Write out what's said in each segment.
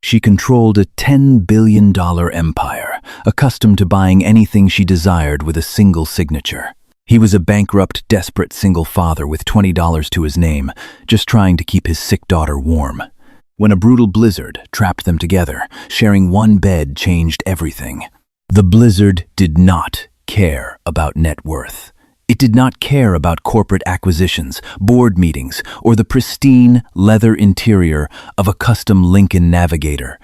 She controlled a $10 billion empire, accustomed to buying anything she desired with a single signature. He was a bankrupt, desperate single father with $20 to his name, just trying to keep his sick daughter warm. When a brutal blizzard trapped them together, sharing one bed changed everything. The blizzard did not care about net worth. It did not care about corporate acquisitions, board meetings, or the pristine leather interior of a custom Lincoln Navigator.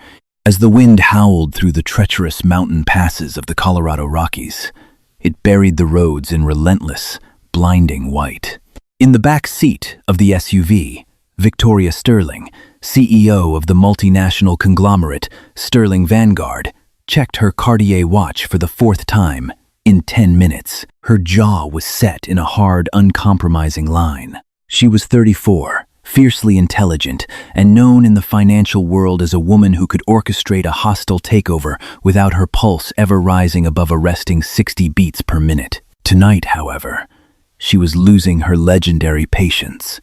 As the wind howled through the treacherous mountain passes of the Colorado Rockies, it buried the roads in relentless, blinding white. In the back seat of the SUV, Victoria Sterling, CEO of the multinational conglomerate Sterling Vanguard, checked her Cartier watch for the fourth time in 10 minutes. Her jaw was set in a hard, uncompromising line. She was 34, fiercely intelligent, and known in the financial world as a woman who could orchestrate a hostile takeover without her pulse ever rising above a resting 60 beats per minute. Tonight, however, she was losing her legendary patience.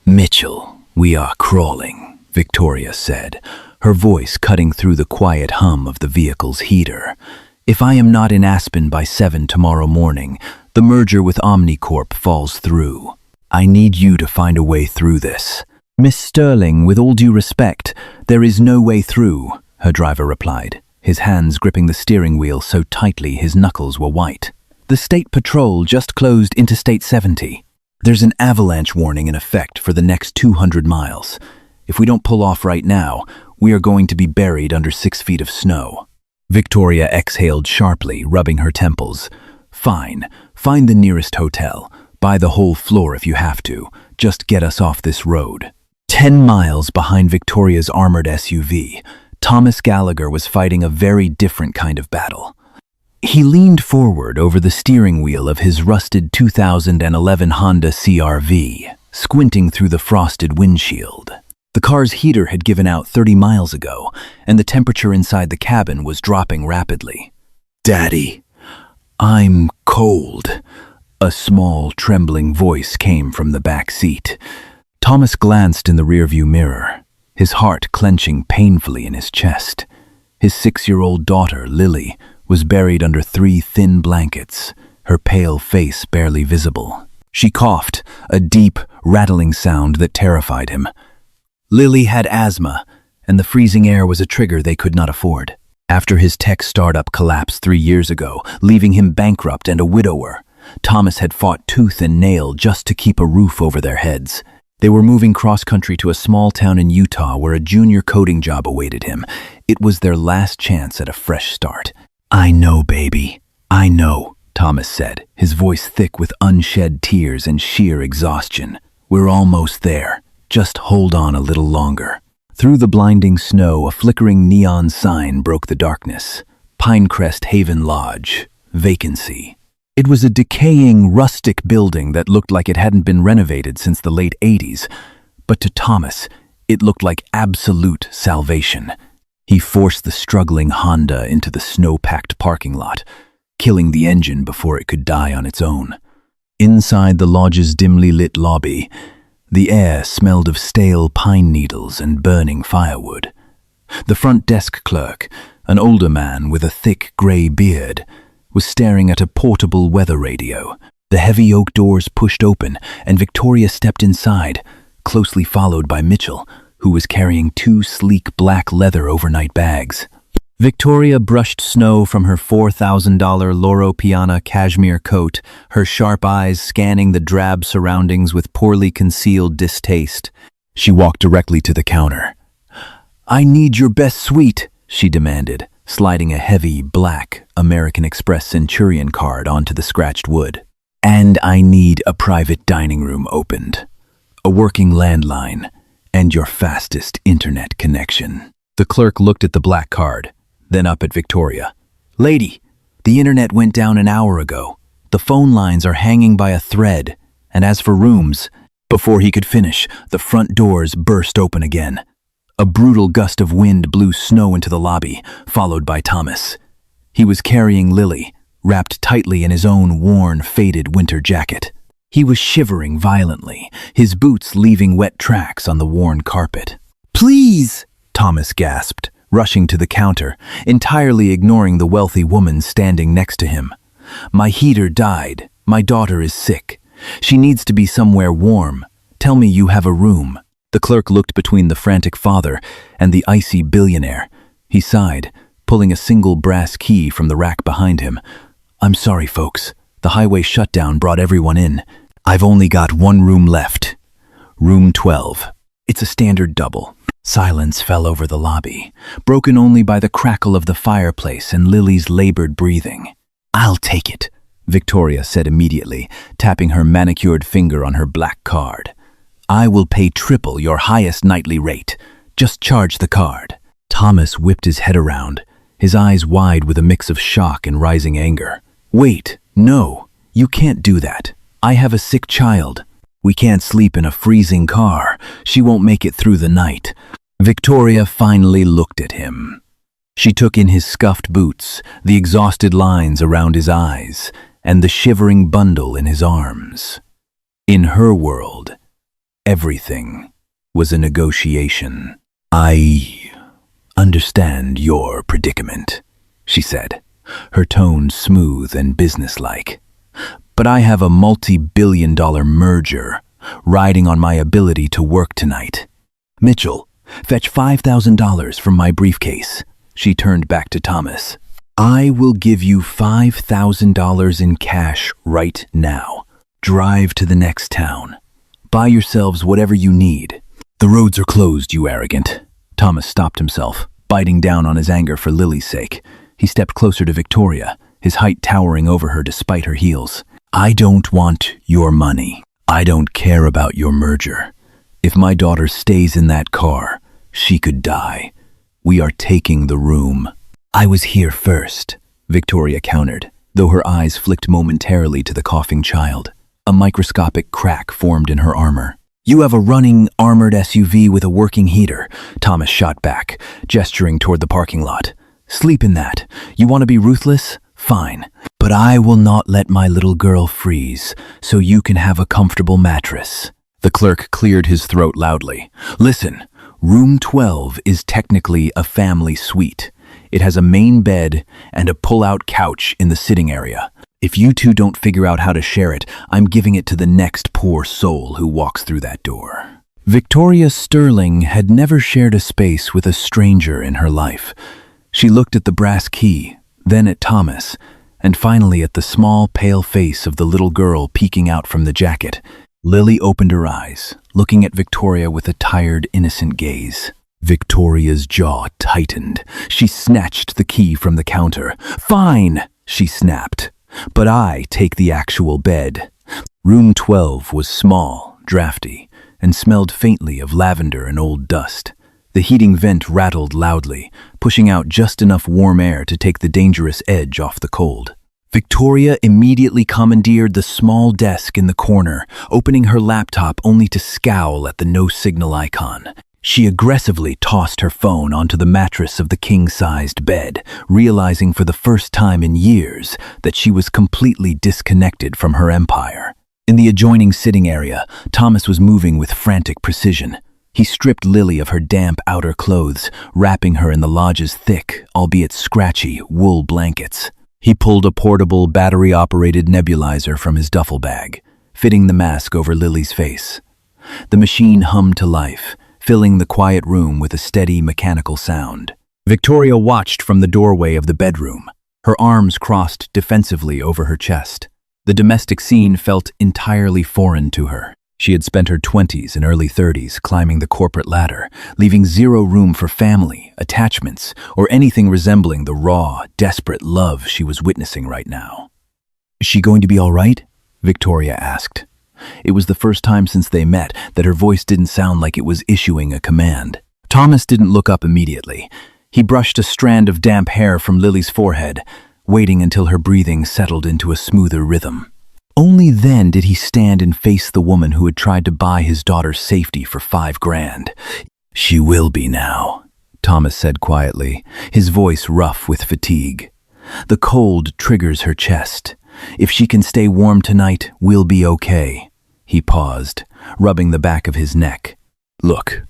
"Mitchell, we are crawling," Victoria said, her voice cutting through the quiet hum of the vehicle's heater. "If I am not in Aspen by 7 tomorrow morning, the merger with Omnicorp falls through. I need you to find a way through this." "Miss Sterling, with all due respect, there is no way through," her driver replied, his hands gripping the steering wheel so tightly his knuckles were white. "The State Patrol just closed Interstate 70. There's an avalanche warning in effect for the next 200 miles. If we don't pull off right now, we are going to be buried under 6 feet of snow." Victoria exhaled sharply, rubbing her temples. "Fine. Find the nearest hotel. Buy the whole floor if you have to. Just get us off this road." 10 miles behind Victoria's armored SUV, Thomas Gallagher was fighting a very different kind of battle. He leaned forward over the steering wheel of his rusted 2011 Honda CR-V, squinting through the frosted windshield. The car's heater had given out 30 miles ago, and the temperature inside the cabin was dropping rapidly. "Daddy, I'm cold," a small, trembling voice came from the back seat. Thomas glanced in the rearview mirror, his heart clenching painfully in his chest. His 6-year-old daughter, Lily, was buried under 3 thin blankets, her pale face barely visible. She coughed, a deep, rattling sound that terrified him. Lily had asthma, and the freezing air was a trigger they could not afford. After his tech startup collapsed 3 years ago, leaving him bankrupt and a widower, Thomas had fought tooth and nail just to keep a roof over their heads. They were moving cross-country to a small town in Utah where a junior coding job awaited him. It was their last chance at a fresh start. "I know, baby. I know," Thomas said, his voice thick with unshed tears and sheer exhaustion. "We're almost there. Just hold on a little longer." Through the blinding snow, a flickering neon sign broke the darkness. Pinecrest Haven Lodge. Vacancy. It was a decaying, rustic building that looked like it hadn't been renovated since the late 80s, but to Thomas, it looked like absolute salvation. He forced the struggling Honda into the snow-packed parking lot, killing the engine before it could die on its own. Inside the lodge's dimly lit lobby, the air smelled of stale pine needles and burning firewood. The front desk clerk, an older man with a thick gray beard, was staring at a portable weather radio. The heavy oak doors pushed open, and Victoria stepped inside, closely followed by Mitchell, who was carrying 2 sleek black leather overnight bags. Victoria brushed snow from her $4,000 Loro Piana cashmere coat, her sharp eyes scanning the drab surroundings with poorly concealed distaste. She walked directly to the counter. "I need your best suite," she demanded, sliding a heavy, black American Express Centurion card onto the scratched wood. "And I need a private dining room opened, a working landline, and your fastest internet connection." The clerk looked at the black card, then up at Victoria. "Lady, the internet went down an hour ago. The phone lines are hanging by a thread, and as for rooms..." Before he could finish, the front doors burst open again. A brutal gust of wind blew snow into the lobby, followed by Thomas. He was carrying Lily, wrapped tightly in his own worn, faded winter jacket. He was shivering violently, his boots leaving wet tracks on the worn carpet. "Please!" Thomas gasped, rushing to the counter, entirely ignoring the wealthy woman standing next to him. "My heater died. My daughter is sick. She needs to be somewhere warm. Tell me you have a room." The clerk looked between the frantic father and the icy billionaire. He sighed, pulling a single brass key from the rack behind him. "I'm sorry, folks. The highway shutdown brought everyone in. I've only got one room left. Room 12. It's a standard double." Silence fell over the lobby, broken only by the crackle of the fireplace and Lily's labored breathing. "I'll take it," Victoria said immediately, tapping her manicured finger on her black card. "I will pay triple your highest nightly rate. Just charge the card." Thomas whipped his head around, his eyes wide with a mix of shock and rising anger. "Wait, no, you can't do that. I have a sick child. We can't sleep in a freezing car. She won't make it through the night." Victoria finally looked at him. She took in his scuffed boots, the exhausted lines around his eyes, and the shivering bundle in his arms. In her world, everything was a negotiation. "I understand your predicament," she said, her tone smooth and businesslike. "But I have a multi-billion-dollar merger riding on my ability to work tonight. Mitchell, fetch $5,000 from my briefcase." She turned back to Thomas. "I will give you $5,000 in cash right now. Drive to the next town. Buy yourselves whatever you need." "The roads are closed, you arrogant." Thomas stopped himself, biting down on his anger for Lily's sake. He stepped closer to Victoria, his height towering over her despite her heels. "I don't want your money. I don't care about your merger. If my daughter stays in that car, she could die. We are taking the room." "I was here first," Victoria countered, though her eyes flicked momentarily to the coughing child. A microscopic crack formed in her armor. "You have a running, armored SUV with a working heater," Thomas shot back, gesturing toward the parking lot. "Sleep in that. You want to be ruthless? Fine. But I will not let my little girl freeze, so you can have a comfortable mattress." The clerk cleared his throat loudly. "Listen, room 12 is technically a family suite. It has a main bed and a pull-out couch in the sitting area. If you two don't figure out how to share it, I'm giving it to the next poor soul who walks through that door." Victoria Sterling had never shared a space with a stranger in her life. She looked at the brass key, then at Thomas, and finally at the small, pale face of the little girl peeking out from the jacket. Lily opened her eyes, looking at Victoria with a tired, innocent gaze. Victoria's jaw tightened. She snatched the key from the counter. "Fine," she snapped. "But I take the actual bed." Room 12 was small, drafty, and smelled faintly of lavender and old dust. The heating vent rattled loudly, pushing out just enough warm air to take the dangerous edge off the cold. Victoria immediately commandeered the small desk in the corner, opening her laptop only to scowl at the no-signal icon. She aggressively tossed her phone onto the mattress of the king-sized bed, realizing for the first time in years that she was completely disconnected from her empire. In the adjoining sitting area, Thomas was moving with frantic precision. He stripped Lily of her damp outer clothes, wrapping her in the lodge's thick, albeit scratchy, wool blankets. He pulled a portable, battery-operated nebulizer from his duffel bag, fitting the mask over Lily's face. The machine hummed to life, filling the quiet room with a steady, mechanical sound. Victoria watched from the doorway of the bedroom, her arms crossed defensively over her chest. The domestic scene felt entirely foreign to her. She had spent her 20s and early 30s climbing the corporate ladder, leaving zero room for family, attachments, or anything resembling the raw, desperate love she was witnessing right now. "Is she going to be all right?" Victoria asked. It was the first time since they met that her voice didn't sound like it was issuing a command. Thomas didn't look up immediately. He brushed a strand of damp hair from Lily's forehead, waiting until her breathing settled into a smoother rhythm. Only then did he stand and face the woman who had tried to buy his daughter's safety for $5,000. "She will be now," Thomas said quietly, his voice rough with fatigue. "The cold triggers her chest. If she can stay warm tonight, we'll be okay." He paused, rubbing the back of his neck. "Look,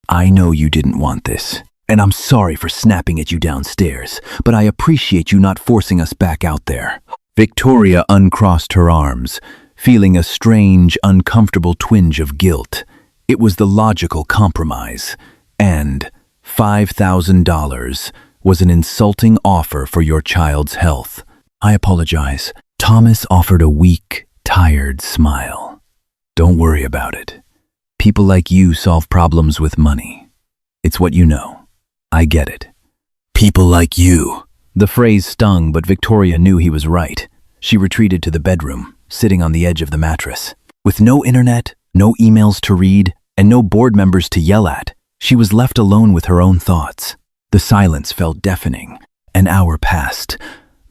I know you didn't want this. And I'm sorry for snapping at you downstairs, but I appreciate you not forcing us back out there." Victoria uncrossed her arms, feeling a strange, uncomfortable twinge of guilt. It was the logical compromise, and $5,000 was an insulting offer for your child's health. "I apologize." Thomas offered a weak, tired smile. "Don't worry about it. People like you solve problems with money. It's what you know. I get it." "People like you." The phrase stung, but Victoria knew he was right. She retreated to the bedroom, sitting on the edge of the mattress. With no internet, no emails to read, and no board members to yell at, she was left alone with her own thoughts. The silence felt deafening. An hour passed.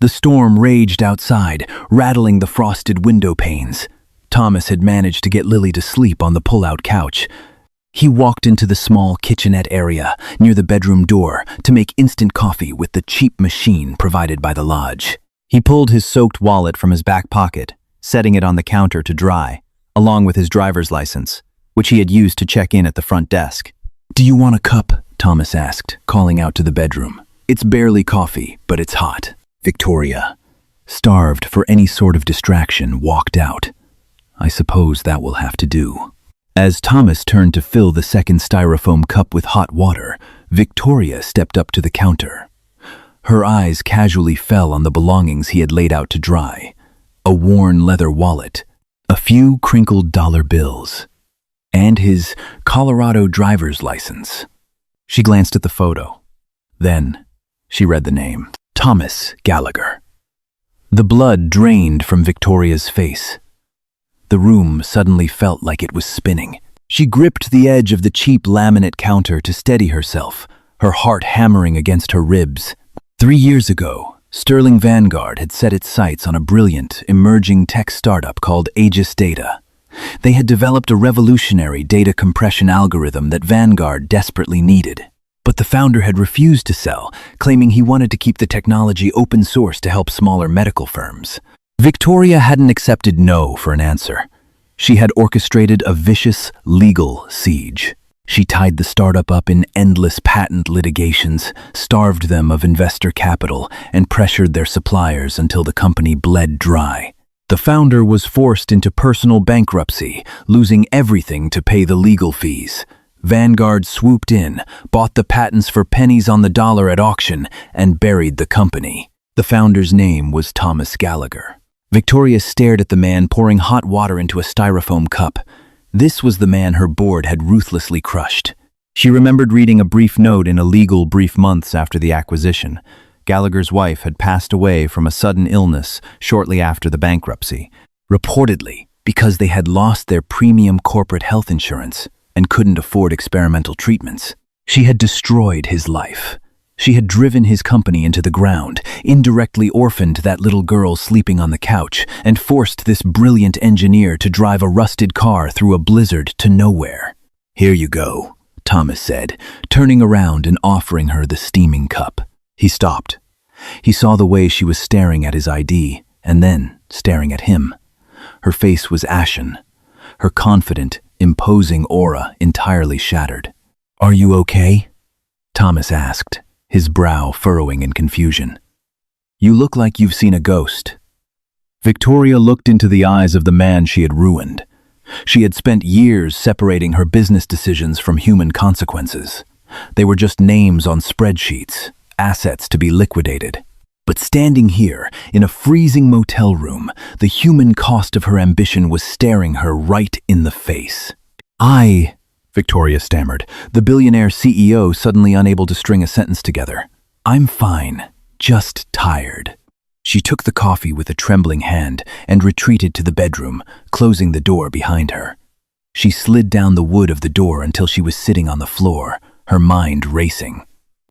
The storm raged outside, rattling the frosted window panes. Thomas had managed to get Lily to sleep on the pull-out couch. He walked into the small kitchenette area near the bedroom door to make instant coffee with the cheap machine provided by the lodge. He pulled his soaked wallet from his back pocket, setting it on the counter to dry, along with his driver's license, which he had used to check in at the front desk. "Do you want a cup?" Thomas asked, calling out to the bedroom. "It's barely coffee, but it's hot." Victoria, starved for any sort of distraction, walked out. "I suppose that will have to do." As Thomas turned to fill the second styrofoam cup with hot water, Victoria stepped up to the counter. Her eyes casually fell on the belongings he had laid out to dry: a worn leather wallet, a few crinkled dollar bills, and his Colorado driver's license. She glanced at the photo. Then she read the name: Thomas Gallagher. The blood drained from Victoria's face. The room suddenly felt like it was spinning. She gripped the edge of the cheap laminate counter to steady herself, her heart hammering against her ribs. 3 years ago, Sterling Vanguard had set its sights on a brilliant, emerging tech startup called Aegis Data. They had developed a revolutionary data compression algorithm that Vanguard desperately needed. But the founder had refused to sell, claiming he wanted to keep the technology open source to help smaller medical firms. Victoria hadn't accepted no for an answer. She had orchestrated a vicious legal siege. She tied the startup up in endless patent litigations, starved them of investor capital, and pressured their suppliers until the company bled dry. The founder was forced into personal bankruptcy, losing everything to pay the legal fees. Vanguard swooped in, bought the patents for pennies on the dollar at auction, and buried the company. The founder's name was Thomas Gallagher. Victoria stared at the man pouring hot water into a styrofoam cup. This was the man her board had ruthlessly crushed. She remembered reading a brief note in a legal brief months after the acquisition. Gallagher's wife had passed away from a sudden illness shortly after the bankruptcy, reportedly because they had lost their premium corporate health insurance and couldn't afford experimental treatments. She had destroyed his life. She had driven his company into the ground, indirectly orphaned that little girl sleeping on the couch, and forced this brilliant engineer to drive a rusted car through a blizzard to nowhere. "Here you go," Thomas said, turning around and offering her the steaming cup. He stopped. He saw the way she was staring at his ID, and then staring at him. Her face was ashen, her confident, imposing aura entirely shattered. "Are you okay?" Thomas asked, his brow furrowing in confusion. "You look like you've seen a ghost." Victoria looked into the eyes of the man she had ruined. She had spent years separating her business decisions from human consequences. They were just names on spreadsheets, assets to be liquidated. But standing here, in a freezing motel room, the human cost of her ambition was staring her right in the face. Victoria stammered, the billionaire CEO suddenly unable to string a sentence together. "I'm fine, just tired." She took the coffee with a trembling hand and retreated to the bedroom, closing the door behind her. She slid down the wood of the door until she was sitting on the floor, her mind racing.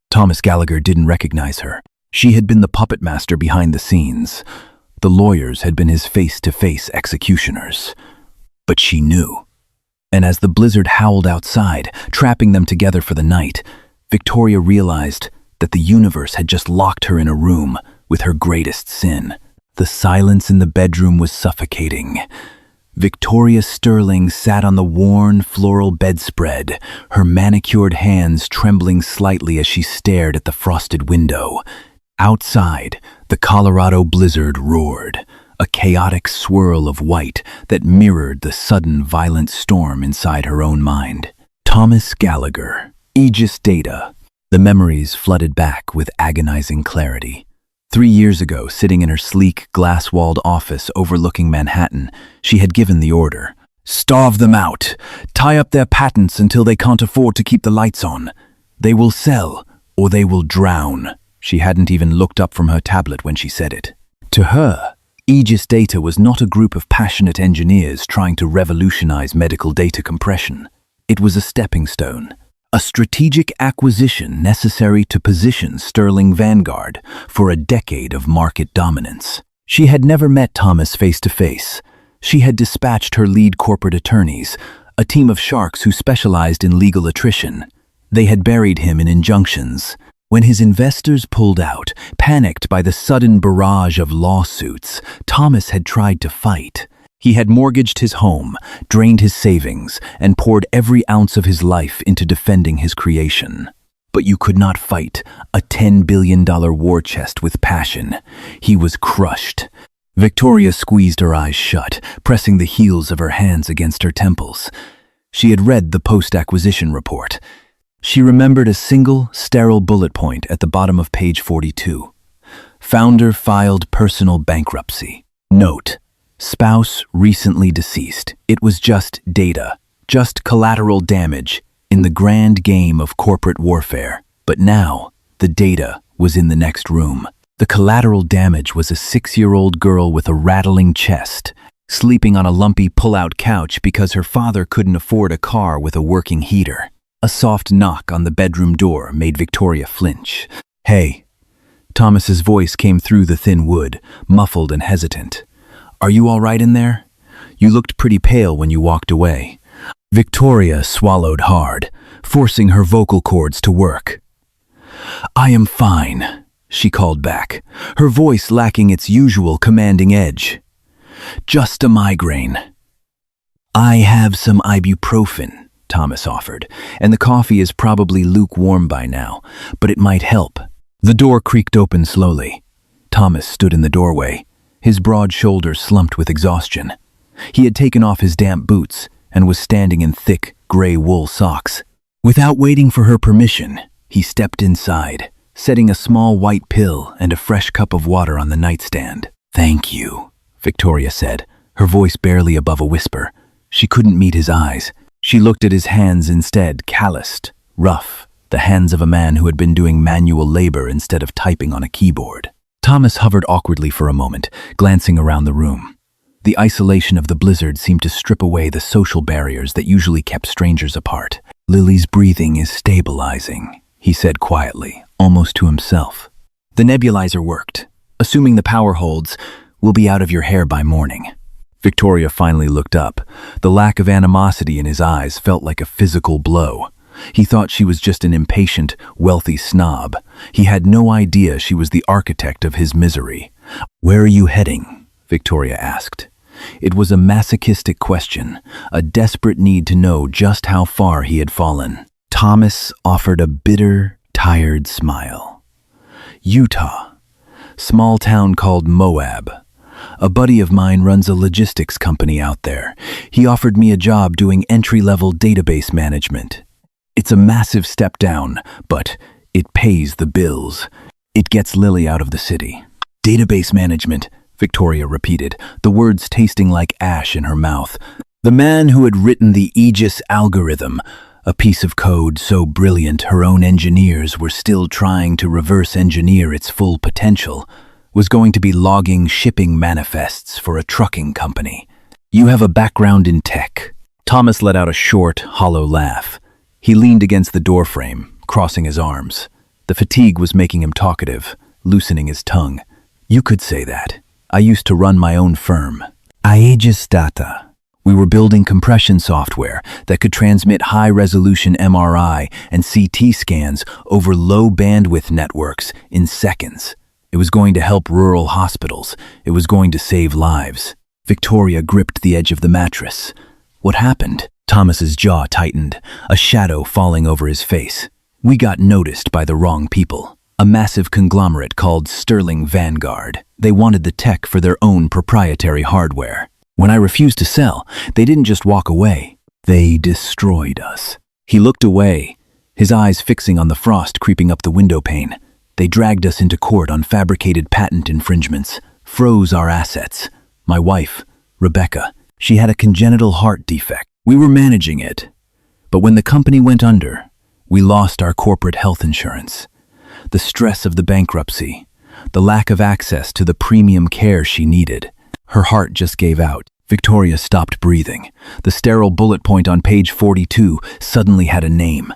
Thomas Gallagher didn't recognize her. She had been the puppet master behind the scenes. The lawyers had been his face-to-face executioners. But she knew. And as the blizzard howled outside, trapping them together for the night, Victoria realized that the universe had just locked her in a room with her greatest sin. The silence in the bedroom was suffocating. Victoria Sterling sat on the worn floral bedspread, her manicured hands trembling slightly as she stared at the frosted window. Outside, the Colorado blizzard roared, a chaotic swirl of white that mirrored the sudden violent storm inside her own mind. Thomas Gallagher, Aegis Data. The memories flooded back with agonizing clarity. 3 years ago, sitting in her sleek, glass-walled office overlooking Manhattan, she had given the order. Starve them out. Tie up their patents until they can't afford to keep the lights on. They will sell, or they will drown. She hadn't even looked up from her tablet when she said it. To her, Aegis Data was not a group of passionate engineers trying to revolutionize medical data compression. It was a stepping stone. A strategic acquisition necessary to position Sterling Vanguard for a decade of market dominance. She had never met Thomas face-to-face. She had dispatched her lead corporate attorneys, a team of sharks who specialized in legal attrition. They had buried him in injunctions. When his investors pulled out, panicked by the sudden barrage of lawsuits, Thomas had tried to fight. He had mortgaged his home, drained his savings, and poured every ounce of his life into defending his creation. But you could not fight a $10 billion war chest with passion. He was crushed. Victoria squeezed her eyes shut, pressing the heels of her hands against her temples. She had read the post-acquisition report. She remembered a single, sterile bullet point at the bottom of page 42. Founder filed personal bankruptcy. Note: spouse recently deceased. It was just data, just collateral damage in the grand game of corporate warfare. But now, the data was in the next room. The collateral damage was a 6-year-old girl with a rattling chest, sleeping on a lumpy pull-out couch because her father couldn't afford a car with a working heater. A soft knock on the bedroom door made Victoria flinch. "Hey." Thomas's voice came through the thin wood, muffled and hesitant. "Are you all right in there? You looked pretty pale when you walked away." Victoria swallowed hard, forcing her vocal cords to work. "I am fine," she called back, her voice lacking its usual commanding edge. "Just a migraine." "I have some ibuprofen," Thomas offered, "and the coffee is probably lukewarm by now, but it might help." The door creaked open slowly. Thomas stood in the doorway, his broad shoulders slumped with exhaustion. He had taken off his damp boots and was standing in thick, gray wool socks. Without waiting for her permission, he stepped inside, setting a small white pill and a fresh cup of water on the nightstand. "Thank you," Victoria said, her voice barely above a whisper. She couldn't meet his eyes. She looked at his hands instead, calloused, rough, the hands of a man who had been doing manual labor instead of typing on a keyboard. Thomas hovered awkwardly for a moment, glancing around the room. The isolation of the blizzard seemed to strip away the social barriers that usually kept strangers apart. "Lily's breathing is stabilizing," he said quietly, almost to himself. "The nebulizer worked. Assuming the power holds, we'll be out of your hair by morning." Victoria finally looked up. The lack of animosity in his eyes felt like a physical blow. He thought she was just an impatient, wealthy snob. He had no idea she was the architect of his misery. "Where are you heading?" Victoria asked. It was a masochistic question, a desperate need to know just how far he had fallen. Thomas offered a bitter, tired smile. "Utah. Small town called Moab. A buddy of mine runs a logistics company out there. He offered me a job doing entry-level database management. It's a massive step down, but it pays the bills. It gets Lily out of the city." "Database management," Victoria repeated, the words tasting like ash in her mouth. The man who had written the Aegis algorithm, a piece of code so brilliant her own engineers were still trying to reverse engineer its full potential, was going to be logging shipping manifests for a trucking company. "You have a background in tech." Thomas let out a short, hollow laugh. He leaned against the doorframe, crossing his arms. The fatigue was making him talkative, loosening his tongue. "You could say that. I used to run my own firm. Aegis Data. We were building compression software that could transmit high-resolution MRI and CT scans over low-bandwidth networks in seconds. It was going to help rural hospitals. It was going to save lives." Victoria gripped the edge of the mattress. What happened? Thomas's jaw tightened, a shadow falling over his face. We got noticed by the wrong people. A massive conglomerate called Sterling Vanguard. They wanted the tech for their own proprietary hardware. When I refused to sell, they didn't just walk away. They destroyed us. He looked away, his eyes fixing on the frost creeping up the window pane. They dragged us into court on fabricated patent infringements, froze our assets. My wife, Rebecca, she had a congenital heart defect. We were managing it. But when the company went under, we lost our corporate health insurance. The stress of the bankruptcy, the lack of access to the premium care she needed. Her heart just gave out. Victoria stopped breathing. The sterile bullet point on page 42 suddenly had a name.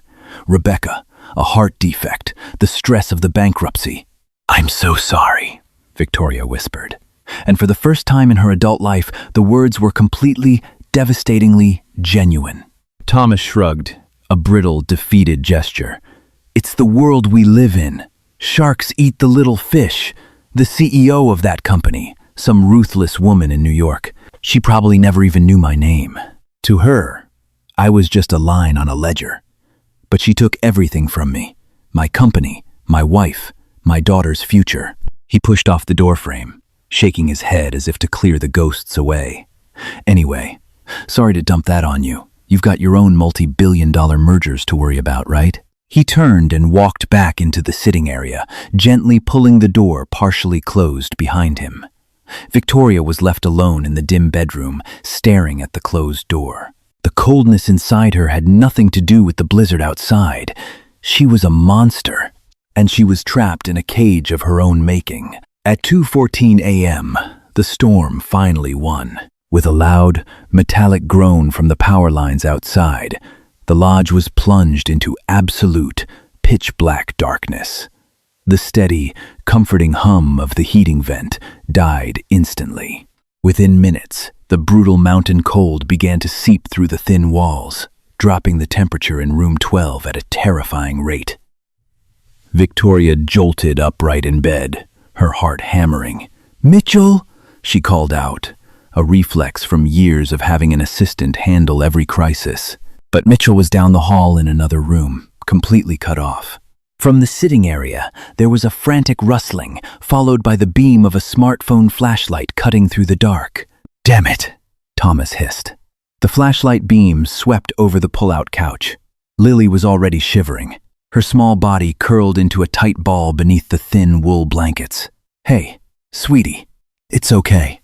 Rebecca, a heart defect, the stress of the bankruptcy. "I'm so sorry," Victoria whispered. And for the first time in her adult life, the words were completely, devastatingly genuine. Thomas shrugged, a brittle, defeated gesture. "It's the world we live in. Sharks eat the little fish." The CEO of that company, some ruthless woman in New York, she probably never even knew my name. To her, I was just a line on a ledger. But she took everything from me. My company, my wife, my daughter's future. He pushed off the doorframe, shaking his head as if to clear the ghosts away. "Anyway, sorry to dump that on you. You've got your own multi-billion-dollar mergers to worry about, right?" He turned and walked back into the sitting area, gently pulling the door partially closed behind him. Victoria was left alone in the dim bedroom, staring at the closed door. The coldness inside her had nothing to do with the blizzard outside. She was a monster, and she was trapped in a cage of her own making. At 2:14 a.m., the storm finally won. With a loud, metallic groan from the power lines outside, the lodge was plunged into absolute, pitch-black darkness. The steady, comforting hum of the heating vent died instantly. Within minutes, the brutal mountain cold began to seep through the thin walls, dropping the temperature in room 12 at a terrifying rate. Victoria jolted upright in bed, her heart hammering. "Mitchell!" she called out, a reflex from years of having an assistant handle every crisis. But Mitchell was down the hall in another room, completely cut off. From the sitting area, there was a frantic rustling, followed by the beam of a smartphone flashlight cutting through the dark. "Damn it," Thomas hissed. The flashlight beam swept over the pull-out couch. Lily was already shivering, her small body curled into a tight ball beneath the thin wool blankets. "Hey, sweetie, it's okay.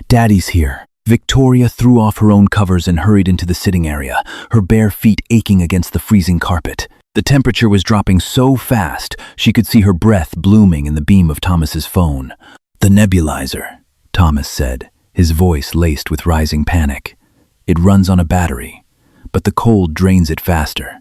Daddy's here." Victoria threw off her own covers and hurried into the sitting area, her bare feet aching against the freezing carpet. The temperature was dropping so fast, she could see her breath blooming in the beam of Thomas's phone. "The nebulizer," Thomas said, his voice laced with rising panic. "It runs on a battery, but the cold drains it faster.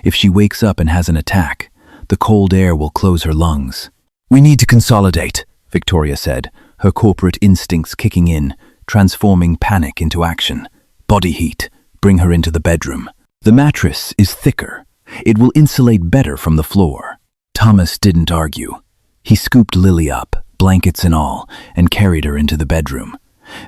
If she wakes up and has an attack, the cold air will close her lungs." "We need to consolidate," Victoria said, her corporate instincts kicking in, transforming panic into action. "Body heat. Bring her into the bedroom. The mattress is thicker. It will insulate better from the floor." Thomas didn't argue. He scooped Lily up, blankets and all, and carried her into the bedroom.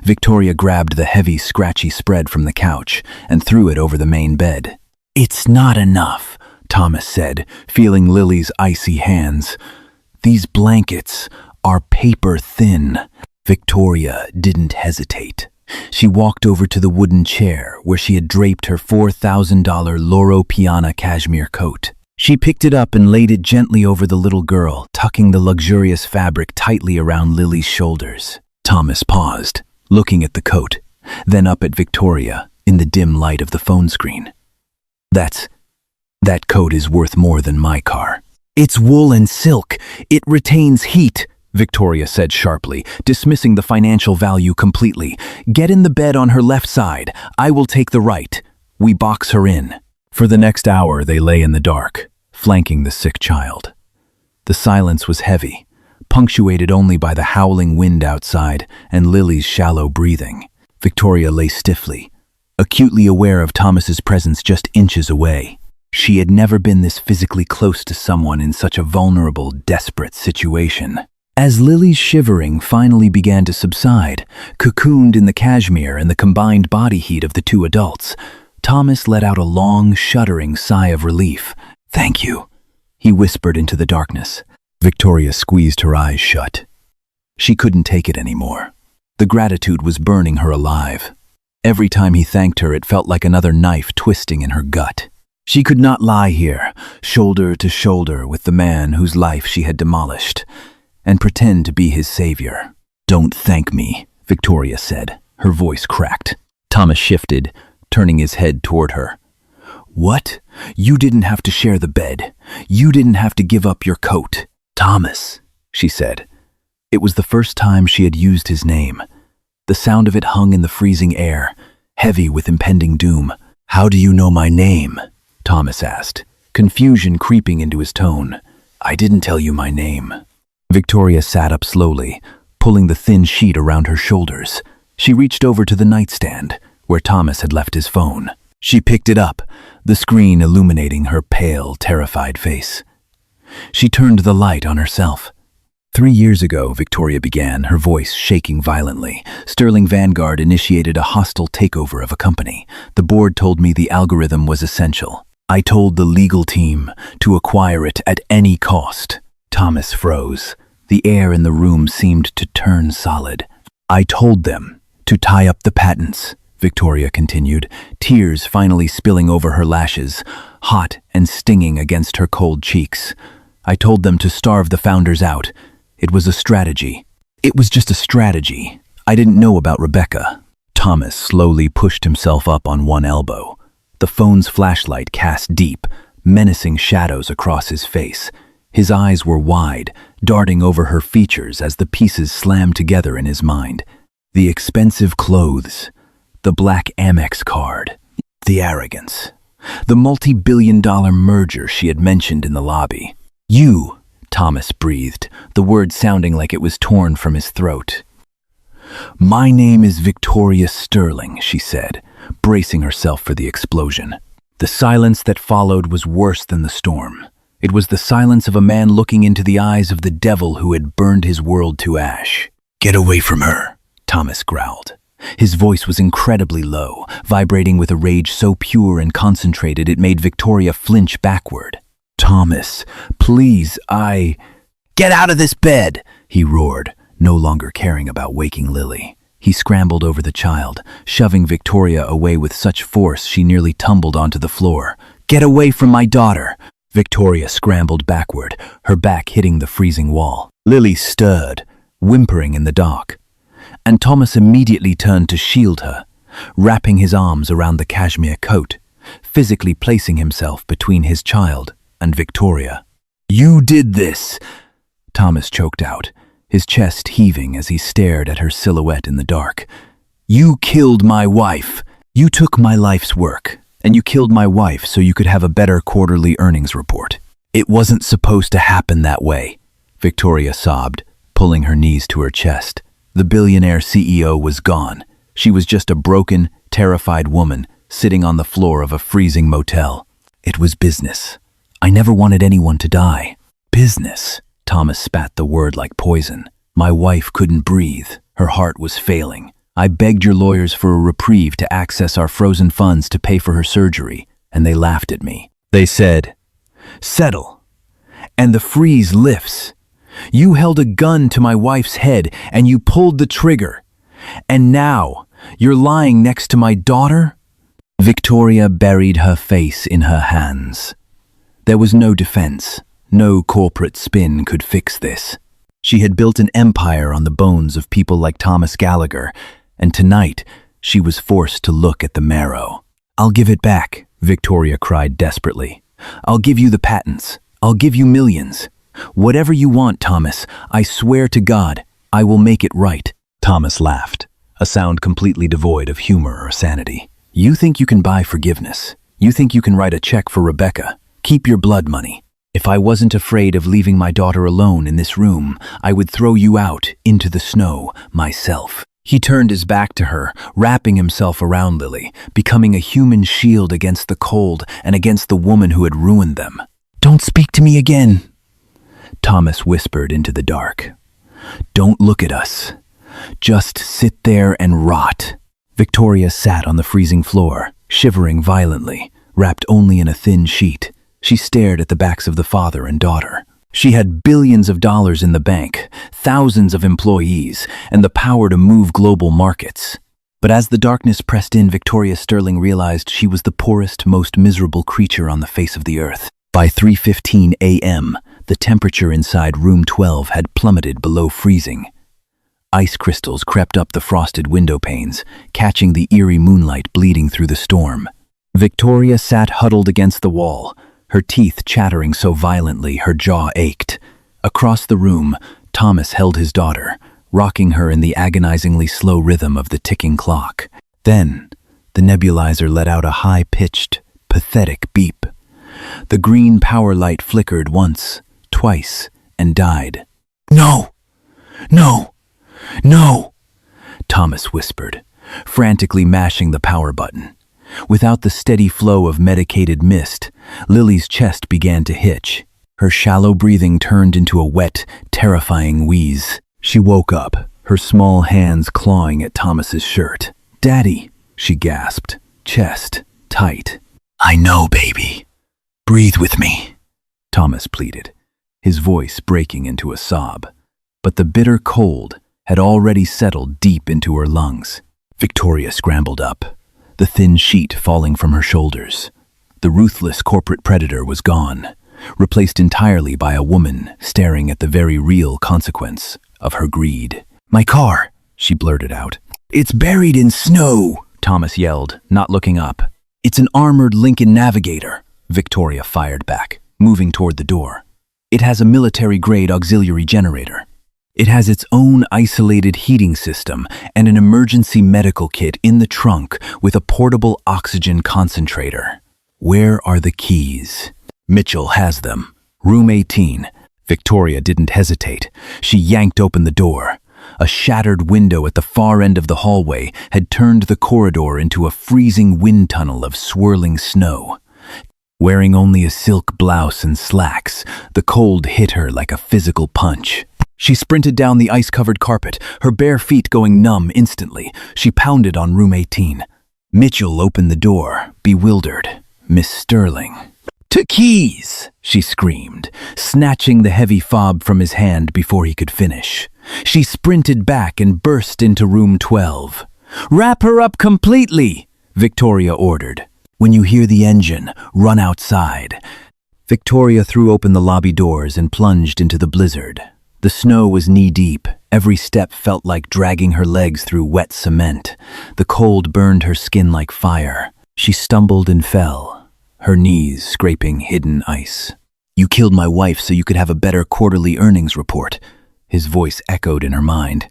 Victoria grabbed the heavy, scratchy spread from the couch and threw it over the main bed. "It's not enough," Thomas said, feeling Lily's icy hands. "These blankets are paper thin." Victoria didn't hesitate. She walked over to the wooden chair where she had draped her $4,000 Loro Piana cashmere coat. She picked it up and laid it gently over the little girl, tucking the luxurious fabric tightly around Lily's shoulders. Thomas paused, looking at the coat, then up at Victoria in the dim light of the phone screen. That coat is worth more than my car." "It's wool and silk. It retains heat," Victoria said sharply, dismissing the financial value completely. "Get in the bed on her left side. I will take the right. We box her in." For the next hour, they lay in the dark, flanking the sick child. The silence was heavy, punctuated only by the howling wind outside and Lily's shallow breathing. Victoria lay stiffly, acutely aware of Thomas's presence just inches away. She had never been this physically close to someone in such a vulnerable, desperate situation. As Lily's shivering finally began to subside, cocooned in the cashmere and the combined body heat of the two adults, Thomas let out a long, shuddering sigh of relief. "Thank you," he whispered into the darkness. Victoria squeezed her eyes shut. She couldn't take it anymore. The gratitude was burning her alive. Every time he thanked her, it felt like another knife twisting in her gut. She could not lie here, shoulder to shoulder with the man whose life she had demolished, and pretend to be his savior. "Don't thank me," Victoria said, her voice cracked. Thomas shifted, turning his head toward her. "What? You didn't have to share the bed. You didn't have to give up your coat." "Thomas," she said. It was the first time she had used his name. The sound of it hung in the freezing air, heavy with impending doom. "How do you know my name?" Thomas asked, confusion creeping into his tone. "I didn't tell you my name." Victoria sat up slowly, pulling the thin sheet around her shoulders. She reached over to the nightstand, where Thomas had left his phone. She picked it up, the screen illuminating her pale, terrified face. She turned the light on herself. 3 years ago, Victoria began, her voice shaking violently. Sterling Vanguard initiated a hostile takeover of a company. The board told me the algorithm was essential. I told the legal team to acquire it at any cost. Thomas froze. The air in the room seemed to turn solid. "I told them to tie up the patents," Victoria continued, tears finally spilling over her lashes, hot and stinging against her cold cheeks. "I told them to starve the founders out. It was a strategy. It was just a strategy. I didn't know about Rebecca." Thomas slowly pushed himself up on one elbow. The phone's flashlight cast deep, menacing shadows across his face. His eyes were wide, darting over her features as the pieces slammed together in his mind. The expensive clothes, the black Amex card, the arrogance, the multi-billion-dollar merger she had mentioned in the lobby. "You," Thomas breathed, the word sounding like it was torn from his throat. "My name is Victoria Sterling," she said, bracing herself for the explosion. The silence that followed was worse than the storm. It was the silence of a man looking into the eyes of the devil who had burned his world to ash. "Get away from her," Thomas growled. His voice was incredibly low, vibrating with a rage so pure and concentrated it made Victoria flinch backward. "Thomas, please, Get out of this bed!" he roared, no longer caring about waking Lily. He scrambled over the child, shoving Victoria away with such force she nearly tumbled onto the floor. "Get away from my daughter!" Victoria scrambled backward, her back hitting the freezing wall. Lily stirred, whimpering in the dark, and Thomas immediately turned to shield her, wrapping his arms around the cashmere coat, physically placing himself between his child and Victoria. "You did this!" Thomas choked out, his chest heaving as he stared at her silhouette in the dark. "You killed my wife. You took my life's work, and you killed my wife so you could have a better quarterly earnings report. It wasn't supposed to happen that way," Victoria sobbed, pulling her knees to her chest. The billionaire CEO was gone. She was just a broken, terrified woman sitting on the floor of a freezing motel. "It was business. I never wanted anyone to die." "Business?" Thomas spat the word like poison. "My wife couldn't breathe. Her heart was failing. I begged your lawyers for a reprieve to access our frozen funds to pay for her surgery, and they laughed at me. They said, 'Settle,' and the freeze lifts. You held a gun to my wife's head, and you pulled the trigger. And now, you're lying next to my daughter?" Victoria buried her face in her hands. There was no defense. No corporate spin could fix this. She had built an empire on the bones of people like Thomas Gallagher, and tonight she was forced to look at the marrow. "I'll give it back," Victoria cried desperately. "I'll give you the patents. I'll give you millions. Whatever you want, Thomas, I swear to God, I will make it right." Thomas laughed, a sound completely devoid of humor or sanity. "You think you can buy forgiveness? You think you can write a check for Rebecca? Keep your blood money. If I wasn't afraid of leaving my daughter alone in this room, I would throw you out into the snow myself." He turned his back to her, wrapping himself around Lily, becoming a human shield against the cold and against the woman who had ruined them. "Don't speak to me again," Thomas whispered into the dark. Don't look at us. Just sit there and rot." Victoria sat on the freezing floor, shivering violently, wrapped only in a thin sheet. She stared at the backs of the father and daughter. She had billions of dollars in the bank, thousands of employees, and the power to move global markets. But as the darkness pressed in, Victoria Sterling realized she was the poorest, most miserable creature on the face of the earth. By 3:15 a.m., the temperature inside room 12 had plummeted below freezing. Ice crystals crept up the frosted window panes, catching the eerie moonlight bleeding through the storm. Victoria sat huddled against the wall, her teeth chattering so violently her jaw ached. Across the room, Thomas held his daughter, rocking her in the agonizingly slow rhythm of the ticking clock. Then, the nebulizer let out a high-pitched, pathetic beep. The green power light flickered once, twice, and died. "No! No! No!" Thomas whispered, frantically mashing the power button. Without the steady flow of medicated mist, Lily's chest began to hitch. Her shallow breathing turned into a wet, terrifying wheeze. She woke up, her small hands clawing at Thomas's shirt. "Daddy," she gasped, chest tight. "I know, baby. Breathe with me," Thomas pleaded, his voice breaking into a sob. But the bitter cold had already settled deep into her lungs. Victoria scrambled up, the thin sheet falling from her shoulders. The ruthless corporate predator was gone, replaced entirely by a woman staring at the very real consequence of her greed. "My car," she blurted out. "It's buried in snow," Thomas yelled, not looking up. "It's an armored Lincoln Navigator," Victoria fired back, moving toward the door. "It has a military-grade auxiliary generator. It has its own isolated heating system and an emergency medical kit in the trunk with a portable oxygen concentrator. Where are the keys?" "Mitchell has them. Room 18. Victoria didn't hesitate. She yanked open the door. A shattered window at the far end of the hallway had turned the corridor into a freezing wind tunnel of swirling snow. Wearing only a silk blouse and slacks, the cold hit her like a physical punch. She sprinted down the ice-covered carpet, her bare feet going numb instantly. She pounded on room 18. Mitchell opened the door, bewildered. "Miss Sterling." "To keys!" she screamed, snatching the heavy fob from his hand before he could finish. She sprinted back and burst into room 12. "Wrap her up completely," Victoria ordered. "When you hear the engine, run outside." Victoria threw open the lobby doors and plunged into the blizzard. The snow was knee-deep. Every step felt like dragging her legs through wet cement. The cold burned her skin like fire. She stumbled and fell, her knees scraping hidden ice. "You killed my wife so you could have a better quarterly earnings report," his voice echoed in her mind.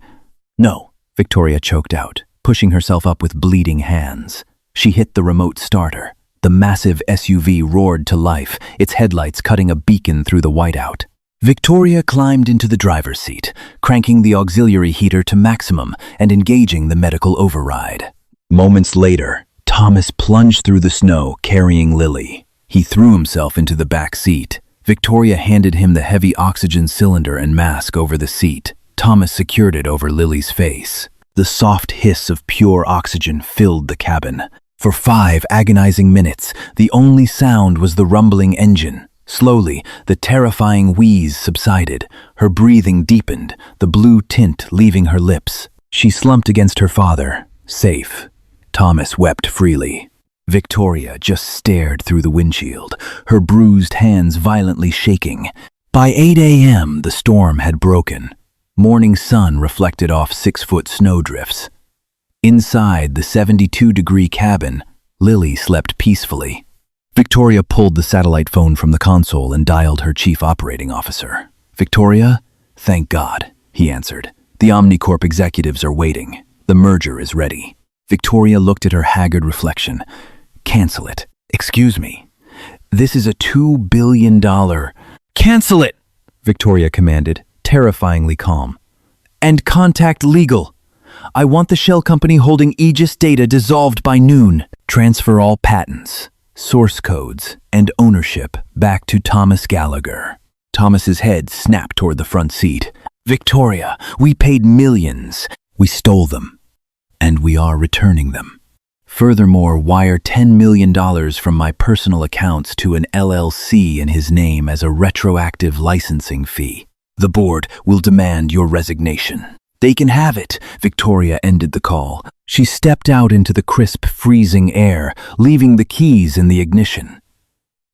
"No," Victoria choked out, pushing herself up with bleeding hands. She hit the remote starter. The massive SUV roared to life, its headlights cutting a beacon through the whiteout. Victoria climbed into the driver's seat, cranking the auxiliary heater to maximum and engaging the medical override. Moments later, Thomas plunged through the snow, carrying Lily. He threw himself into the back seat. Victoria handed him the heavy oxygen cylinder and mask over the seat. Thomas secured it over Lily's face. The soft hiss of pure oxygen filled the cabin. For 5 agonizing minutes, the only sound was the rumbling engine. Slowly, the terrifying wheeze subsided. Her breathing deepened, the blue tint leaving her lips. She slumped against her father, safe. Thomas wept freely. Victoria just stared through the windshield, her bruised hands violently shaking. By 8 a.m., the storm had broken. Morning sun reflected off 6-foot snowdrifts. Inside the 72-degree cabin, Lily slept peacefully. Victoria pulled the satellite phone from the console and dialed her chief operating officer. "Victoria? Thank God," he answered. "The Omnicorp executives are waiting. The merger is ready." Victoria looked at her haggard reflection. "Cancel it." "Excuse me. This is a $2 billion... "Cancel it!" Victoria commanded, terrifyingly calm. "And contact legal. I want the shell company holding Aegis data dissolved by noon. Transfer all patents, source codes, and ownership back to Thomas Gallagher." Thomas's head snapped toward the front seat. Victoria, we paid millions. We stole them. And we are returning them. Furthermore, wire $10 million from my personal accounts to an LLC in his name as a retroactive licensing fee. The board will demand your resignation. They can have it, Victoria ended the call. She stepped out into the crisp, freezing air, leaving the keys in the ignition.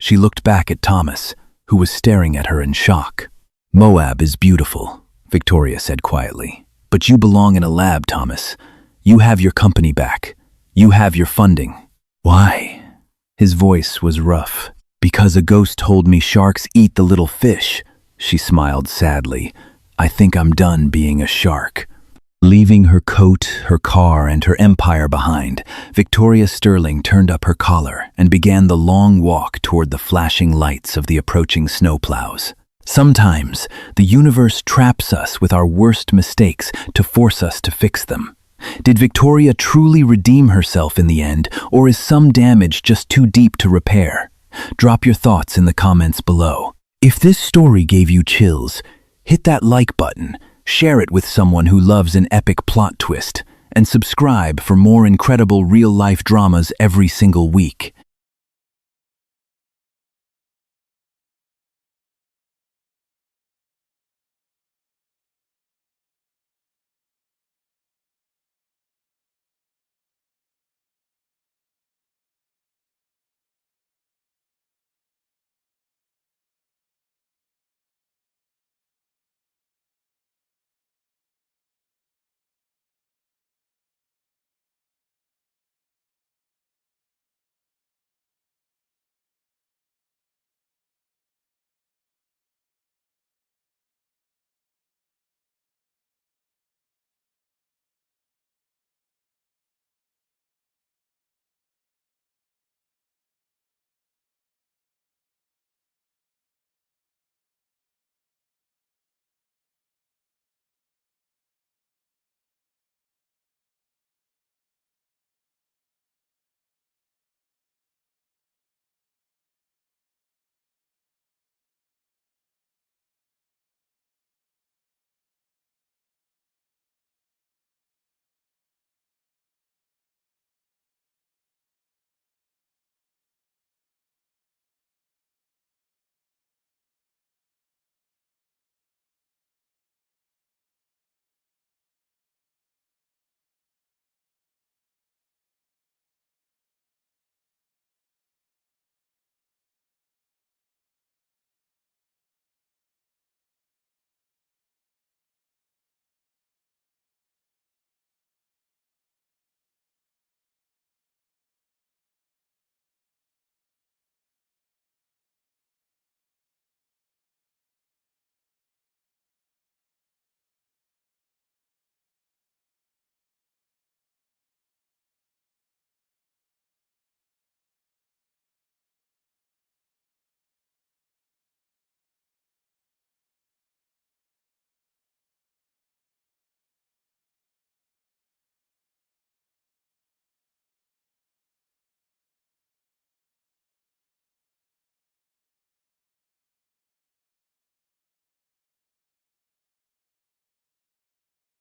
She looked back at Thomas, who was staring at her in shock. Moab is beautiful, Victoria said quietly. But you belong in a lab, Thomas. You have your company back. You have your funding. Why? His voice was rough. Because a ghost told me sharks eat the little fish. She smiled sadly. I think I'm done being a shark. Leaving her coat, her car, and her empire behind, Victoria Sterling turned up her collar and began the long walk toward the flashing lights of the approaching snowplows. Sometimes, the universe traps us with our worst mistakes to force us to fix them. Did Victoria truly redeem herself in the end, or is some damage just too deep to repair? Drop your thoughts in the comments below. If this story gave you chills, hit that like button, share it with someone who loves an epic plot twist, and subscribe for more incredible real-life dramas every single week.